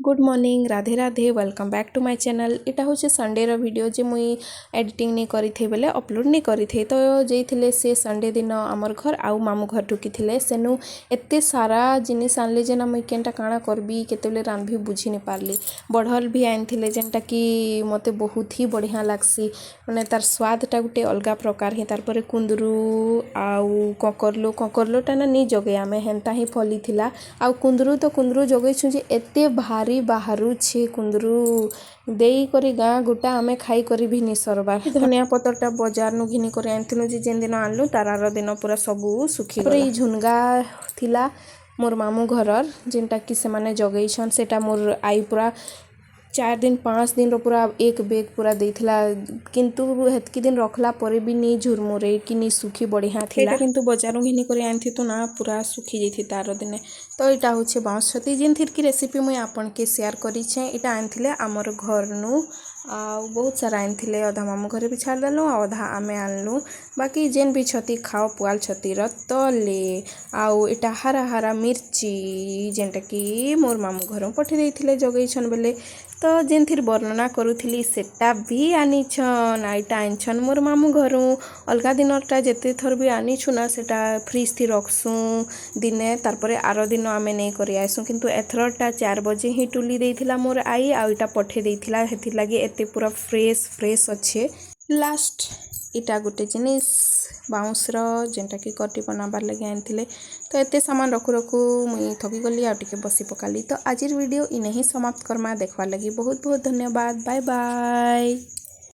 Good morning Radhe Radhe welcome back to my channel. इटा हूँ Sunday रो video जे मुई एडिटिंग नहीं करी थे बेले अपलोड नहीं करी थे तो जेइथिले से संडे दिन आमर घर आउ मामू घर ढुकी सेनु एते सारा जिनिस आनले जे ना मुई केनटा काଣା करबी केतेले रांधबी बुझी नहीं पारली। बढ़ल भी आनथिले जेनटा कि मते बहुत ही बढ़िया लागसी माने तार स्वादटा गोटे अलगा प्रकार ही। तारपरे कुंदरू आउ ककरलो ना नहीं जगे आमे हेन्ता ही फली थिला आउ कुंदरू जगैछु जे एते भारी बाहरु छे कुंदरू देई करी गाँ गोटा आमे खाई करी भी नहीं सरबार। धनिया पतरटा बजार नु घिनी करे आनथिलु जे जेन दिन आनलु तार आर दिन पूरा सबू सुखी गला। ई झुनगा थिला मोर मामू घरर जेनटा कि से माने जगैछन सेटा मोर आई पूरा 4 दिन 5 दिन रो पूरा एक बेग पूरा देथिला किंतु हेतकी दिन रखला परे भी नहीं झुरमुरे कि नहीं सुखी बढ़िया थिला किंतु बजारू घिनी करे आनथि तो ना पूरा सुखी जैथि तार दिने। तो इटा होछे बाउंस छती जिन थिर की रेसिपी मुई आपन के शेयर करी छे। इटा आनथिले आमर घर नु आ बहुत सारा आनथिले अधा मामू घरे भी छाड़ देलु अधा आमे आनलु बाकी जेन भी छती खाओ पुआल छती र तले आउ इटा हरा हरा मिर्ची जेनटा कि मोर मामू घर पठे देथिले जगैछन बेले तो जेन थिर वर्णना करूथिली सेटा भी आनिछन आइटा आनिछन मोर मामू घरू। अलगा दिनटा जेते थर भी आनिछु ना सेटा फ्रिज थी रखसु दिने तारपरे आरो दिन आमे नहीं करी आइसु किंतु एथरटा 4 बजे ही टुली देथिला मोर आई आ इटा पठे देथिला हेथि लागी एते पूरा फ्रेश अच्छे। लास्ट इटा गोटे जिनिस बाउंस जेनटा कि कटी बनाबार लगे आनथिले तो एते सामान रखु रखु मुई थकी गली आ टिके बसी पकाली। तो आजिर वीडियो इने ही समाप्त करमा। देखवार लगी बहुत बहुत धन्यवाद। Bye bye.